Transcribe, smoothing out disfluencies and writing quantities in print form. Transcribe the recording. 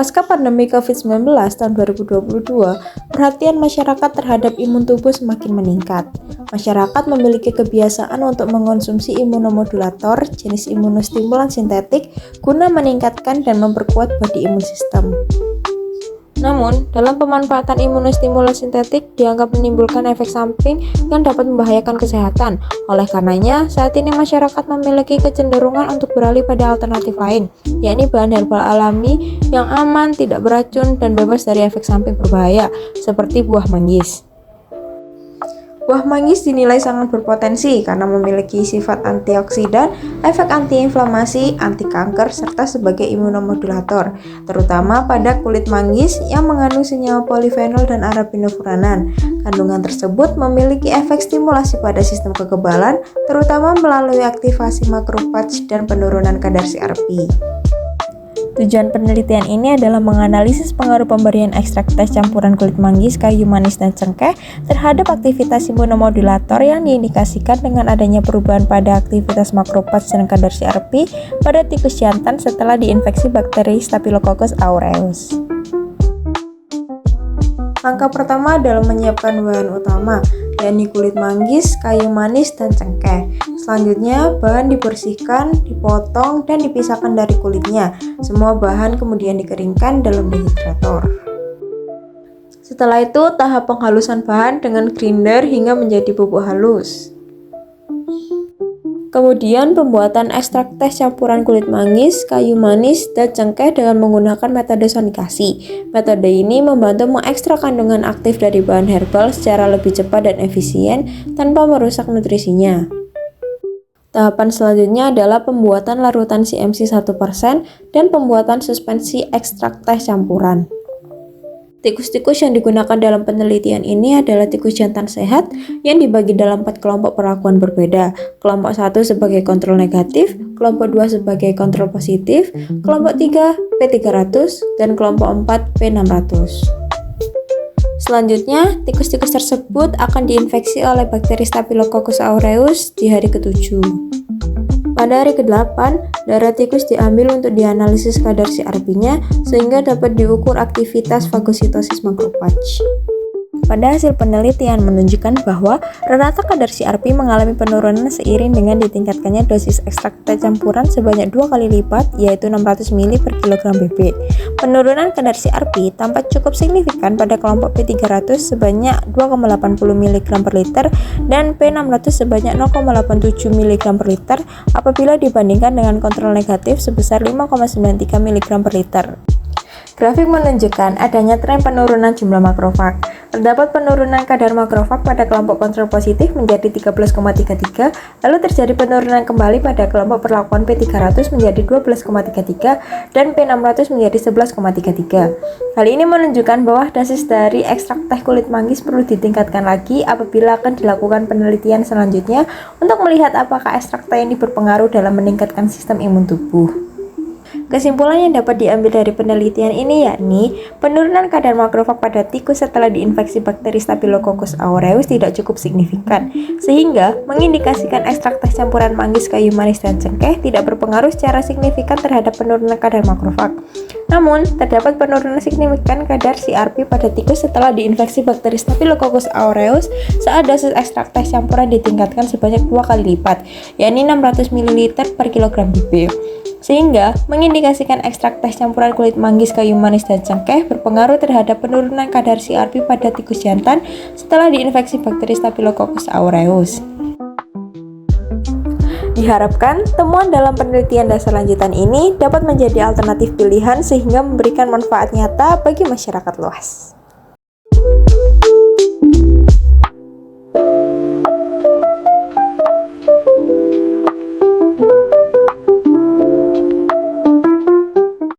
Pasca pandemi COVID-19 tahun 2022, perhatian masyarakat terhadap imun tubuh semakin meningkat. Masyarakat memiliki kebiasaan untuk mengonsumsi imunomodulator jenis imunostimulan sintetik guna meningkatkan dan memperkuat body immune system. Namun, dalam pemanfaatan imunostimulan sintetik dianggap menimbulkan efek samping yang dapat membahayakan kesehatan. Oleh karenanya, saat ini masyarakat memiliki kecenderungan untuk beralih pada alternatif lain, yakni bahan herbal alami yang aman, tidak beracun, dan bebas dari efek samping berbahaya, seperti buah manggis. Buah manggis dinilai sangat berpotensi karena memiliki sifat antioksidan, efek antiinflamasi, anti kanker, serta sebagai imunomodulator, terutama pada kulit manggis yang mengandung senyawa polifenol dan arabinofuranan. Kandungan tersebut memiliki efek stimulasi pada sistem kekebalan, terutama melalui aktivasi makrofage dan penurunan kadar CRP. Tujuan penelitian ini adalah menganalisis pengaruh pemberian ekstrak teh campuran kulit manggis, kayu manis, dan cengkeh terhadap aktivitas imunomodulator yang diindikasikan dengan adanya perubahan pada aktivitas makrofage dan kadar CRP pada tikus jantan setelah diinfeksi bakteri Staphylococcus aureus. Langkah pertama adalah menyiapkan bahan utama, yakni kulit manggis, kayu manis, dan cengkeh. Selanjutnya, bahan dibersihkan, dipotong, dan dipisahkan dari kulitnya. Semua bahan kemudian dikeringkan dalam dehidrator. Setelah itu, tahap penghalusan bahan dengan grinder hingga menjadi bubuk halus. Kemudian pembuatan ekstrak teh campuran kulit manggis, kayu manis, dan cengkeh dengan menggunakan metode sonikasi. Metode ini membantu mengekstrak kandungan aktif dari bahan herbal secara lebih cepat dan efisien tanpa merusak nutrisinya. Tahapan selanjutnya adalah pembuatan larutan CMC 1% dan pembuatan suspensi ekstrak teh campuran. Tikus-tikus yang digunakan dalam penelitian ini adalah tikus jantan sehat yang dibagi dalam 4 kelompok perlakuan berbeda. Kelompok 1 sebagai kontrol negatif, kelompok 2 sebagai kontrol positif, kelompok 3 P300, dan kelompok 4 P600. Selanjutnya, tikus-tikus tersebut akan diinfeksi oleh bakteri Staphylococcus aureus di hari ke-7. Pada hari ke-8, darah tikus diambil untuk dianalisis kadar CRP-nya sehingga dapat diukur aktivitas fagositosis makrofage. Pada hasil penelitian menunjukkan bahwa rata kadar CRP mengalami penurunan seiring dengan ditingkatkannya dosis ekstrak teh campuran sebanyak 2 kali lipat, yaitu 600 ml per kilogram BB. Penurunan kadar CRP tampak cukup signifikan pada kelompok P300 sebanyak 2,80 mg per liter dan P600 sebanyak 0,87 mg per liter apabila dibandingkan dengan kontrol negatif sebesar 5,93 mg per liter. Grafik menunjukkan adanya tren penurunan jumlah makrofag. Terdapat penurunan kadar makrofag pada kelompok kontrol positif menjadi 13,33, lalu terjadi penurunan kembali pada kelompok perlakuan P300 menjadi 12,33 dan P600 menjadi 11,33. Hal ini menunjukkan bahwa dosis dari ekstrak teh kulit manggis perlu ditingkatkan lagi apabila akan dilakukan penelitian selanjutnya untuk melihat apakah ekstrak teh ini berpengaruh dalam meningkatkan sistem imun tubuh. Kesimpulan yang dapat diambil dari penelitian ini yakni penurunan kadar makrofag pada tikus setelah diinfeksi bakteri Staphylococcus aureus tidak cukup signifikan, sehingga mengindikasikan ekstrak teh campuran manggis, kayu manis, dan cengkeh tidak berpengaruh secara signifikan terhadap penurunan kadar makrofag. Namun, terdapat penurunan signifikan kadar CRP pada tikus setelah diinfeksi bakteri Staphylococcus aureus saat dosis ekstrak teh campuran ditingkatkan sebanyak 2 kali lipat, yakni 600 ml per kilogram BB. Sehingga mengindikasikan ekstrak teh campuran kulit manggis, kayu manis, dan cengkeh berpengaruh terhadap penurunan kadar CRP pada tikus jantan setelah diinfeksi bakteri Staphylococcus aureus. Diharapkan temuan dalam penelitian dasar lanjutan ini dapat menjadi alternatif pilihan sehingga memberikan manfaat nyata bagi masyarakat luas.